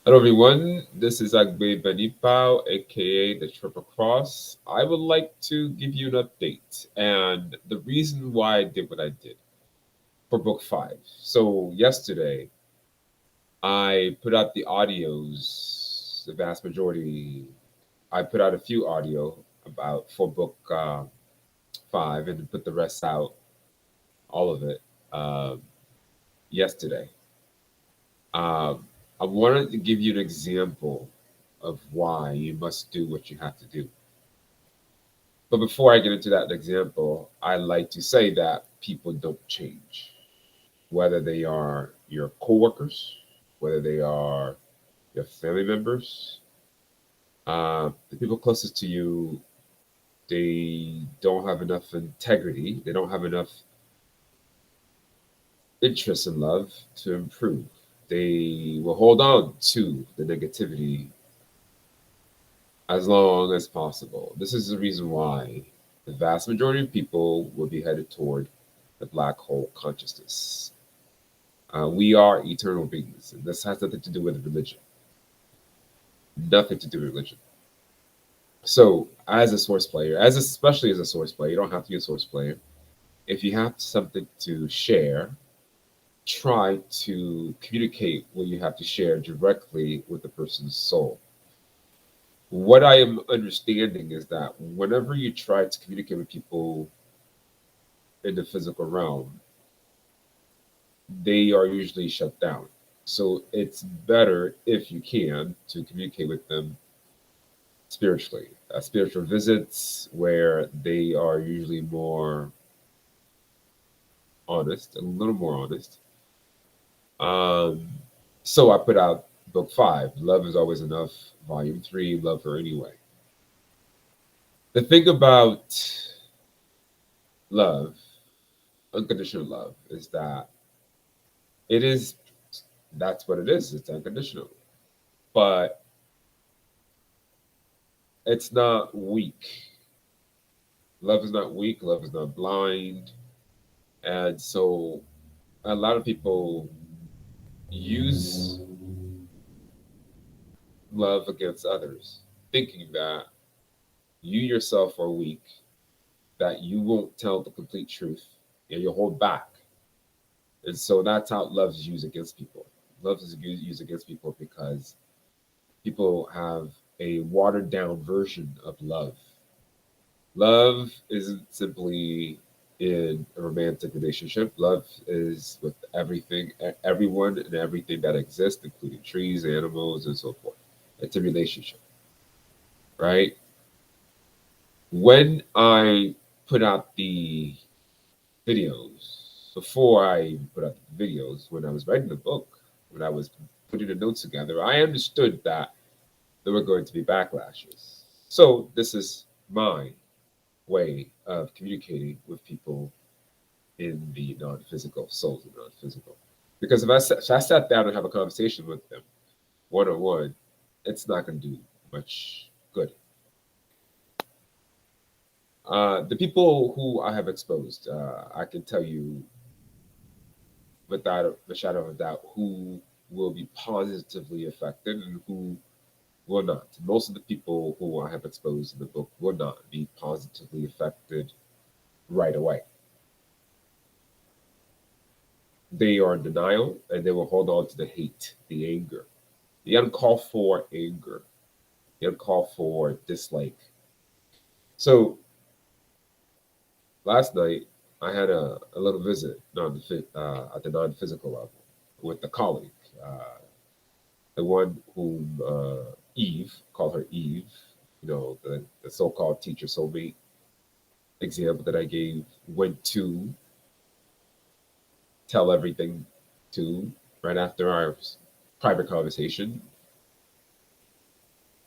Hello everyone, this is Agbe Benipao, aka the Triple Cross. I would like to give you an update and the reason why I did what I did for book five. So yesterday I put out the audios, the vast majority. I put out a few audio about for book five and put the rest out, all of it, um, yesterday. Um, I wanted to give you an example of why you must do what you have to do. But before I get into that example, I like to say that people don't change, whether they are your coworkers, whether they are your family members, the people closest to you. They don't have enough integrity. They don't have enough interest in love to improve. They will hold on to the negativity as long as possible. This is the reason why the vast majority of people will be headed toward the black hole consciousness. We are eternal beings, and this has nothing to do with religion. Nothing to do with religion. So, as a source player, especially as a source player, you don't have to be a source player. If you have something to share, try to communicate what you have to share directly with the person's soul. What I am understanding is that whenever you try to communicate with people in the physical realm, they are usually shut down. So it's better if you can to communicate with them spiritually. Spiritual visits where they are usually more honest, a little more honest. Um, so I put out book five, Love is Always Enough, volume three, Love Her Anyway. The thing about love, unconditional love, is that it is, that's what it is. It's unconditional. But it's not weak. Love is not weak. Love is not blind. And so a lot of people use love against others, thinking that you yourself are weak, that you won't tell the complete truth, and you'll hold back. And so that's how love is used against people. Love is used against people because people have a watered down version of love. Love isn't simply in a romantic relationship. Love is with everything, everyone, and everything that exists, including trees, animals, and so forth. It's a relationship, right? When I put out the videos, before I even put out the videos, when I was writing the book, when I was putting the notes together, I understood that there were going to be backlashes. So this is my way of communicating with people in the non-physical, souls in non-physical. Because if I sat down and have a conversation with them one on one, it's not going to do much good. The people who I have exposed, I can tell you without a shadow of a doubt who will be positively affected and who will not. Most of the people who I have exposed in the book will not be positively affected right away. They are in denial and they will hold on to the hate, the anger, the uncalled for anger, the uncalled for dislike. So last night I had a little visit at the non physical level with a colleague, uh, the one whom Eve, call her Eve, the so called teacher soulmate example that I gave, went to tell everything to right after our private conversation.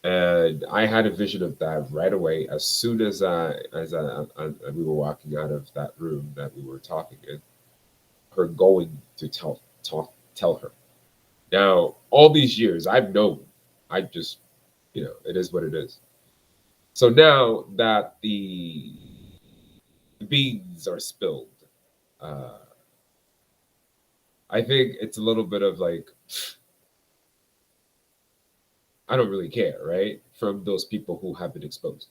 And I had a vision of that right away as soon as we were walking out of that room that we were talking in. Her going to tell her. Now, all these years I've known, I just it is what it is. So now that the beans are spilled, uh, I think it's a little bit of like I don't really care, right? From those people who have been exposed.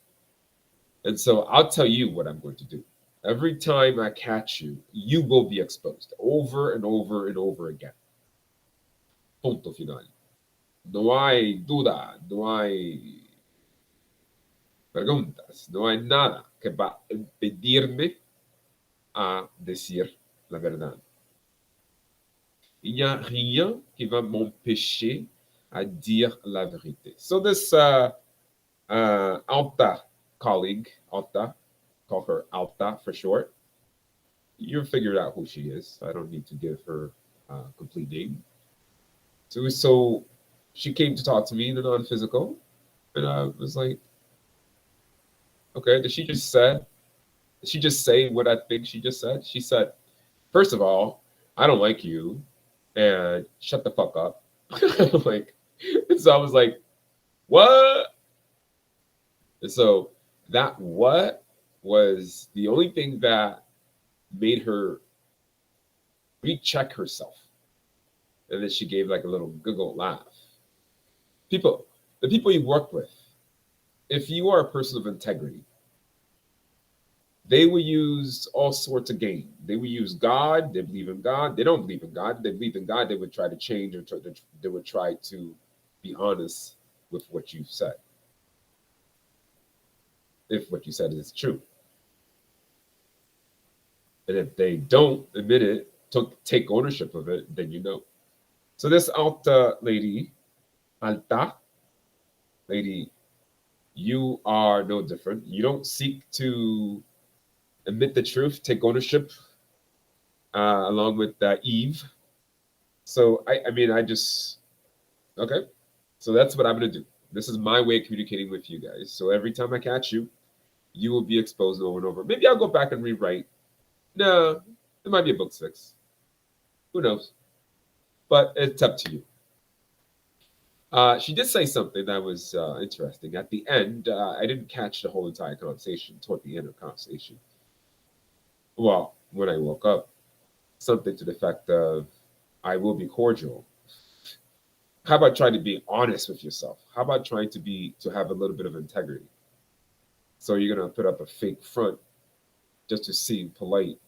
And so I'll tell you what I'm going to do. Every time I catch you, you will be exposed over and over and over again. Punto final. No hay duda, no hay preguntas, no hay nada que va a impedirme a decir la verdad. Il n'y a rien qui va m'empêcher à dire la vérité. So this Alta colleague, Alta, call her Alta for short. You figured out who she is. I don't need to give her complete name. So she came to talk to me in a non-physical, and I was like, okay, did she just say what I think she just said? She said, first of all, I don't like you, and shut the fuck up. Like, and so I was like, what? And so that what was the only thing that made her recheck herself. And then she gave like a little giggle laugh. People, the people you work with, if you are a person of integrity, they will use all sorts of game. They will use God. They believe in God. They don't believe in God. They believe in God. They would try to change or they would try to be honest with what you said. If what you said is true. And if they don't admit it, take ownership of it, then you know. So this Alta lady, Alta lady, you are no different. You don't seek to admit the truth, take ownership, along with Eve. So I mean, I just okay. So that's what I'm gonna do. This is my way of communicating with you guys. So every time I catch you, you will be exposed over and over. Maybe I'll go back and rewrite. No, it might be a book six. Who knows? But it's up to you. She did say something that was interesting. At the end, I didn't catch the whole entire conversation. Toward the end of the conversation, well, when I woke up, something to the effect of, "I will be cordial." How about trying to be honest with yourself? How about trying to have a little bit of integrity? So you're gonna put up a fake front just to seem polite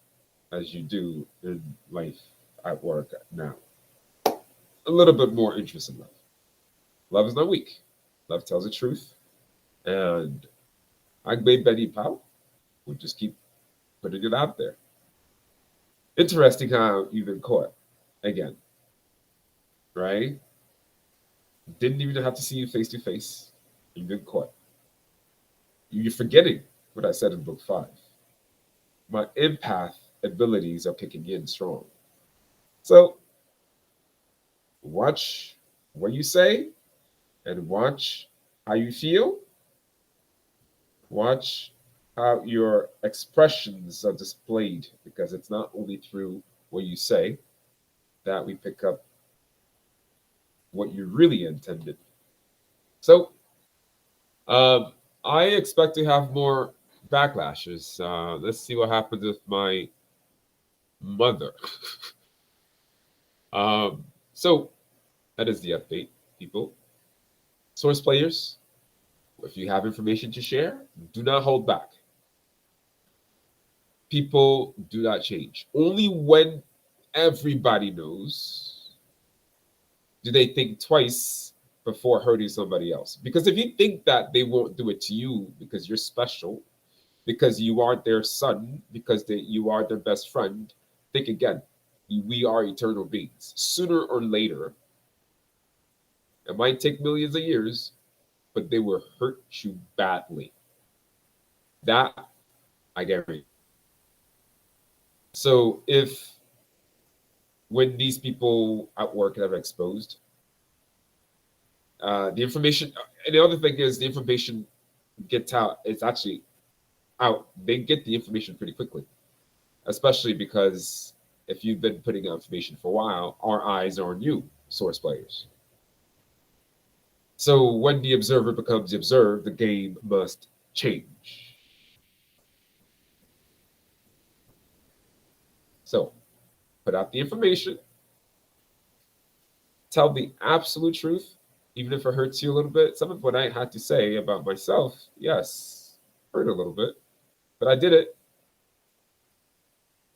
as you do in life at work now. A little bit more interest in love. Love is not weak. Love tells the truth. And Agbe Betty Pau would just keep putting it out there. Interesting how you've been caught again, right? Didn't even have to see you face to face. You've been caught. You're forgetting what I said in book five. My empath abilities are kicking in strong. So watch what you say and watch how you feel. Watch how your expressions are displayed because it's not only through what you say that we pick up what you really intended. So I expect to have more backlashes. Let's see what happens with my mother. So that is the update, people. Source players, if you have information to share, do not hold back. People do not change. Only when everybody knows do they think twice before hurting somebody else. Because if you think that they won't do it to you because you're special, because you are their son, because you are their best friend, think again. We are eternal beings. Sooner or later, it might take millions of years, but they will hurt you badly. That I guarantee. So if when these people at work are exposed, the information, and the other thing is the information gets out. It's actually out. They get the information pretty quickly, especially because if you've been putting out information for a while, our eyes are on you, source players. So when the observer becomes the observed, the game must change. So put out the information, tell the absolute truth, Even if it hurts you a little bit. Some of what I had to say about myself, yes, hurt a little bit, but I did it.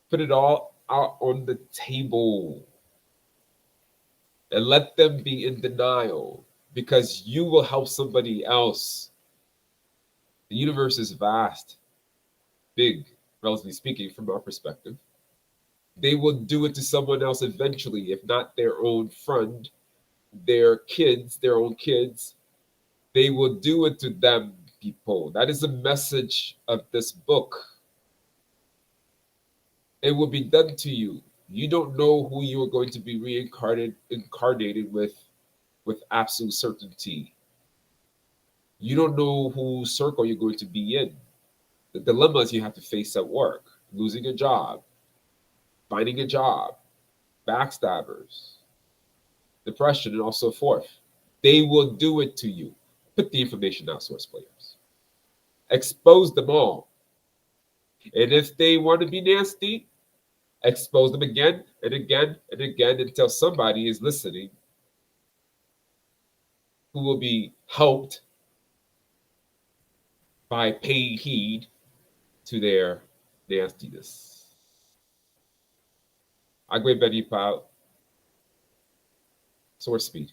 Put it all out on the table and let them be in denial because you will help somebody else. The universe is vast, big, relatively speaking, from our perspective. They will do it to someone else eventually, if not their own friend, their kids, their own kids. They will do it to them, people. That is the message of this book. It will be done to you. You don't know who you are going to be incarnated with absolute certainty. You don't know whose circle you're going to be in. The dilemmas you have to face at work, losing a job, finding a job, backstabbers, depression, and all so forth. They will do it to you. Put the information out, source players. Expose them all. And if they want to be nasty, expose them again and again and again until somebody is listening who will be helped by paying heed to their nastiness. Agwe Bedi Pao, source speed.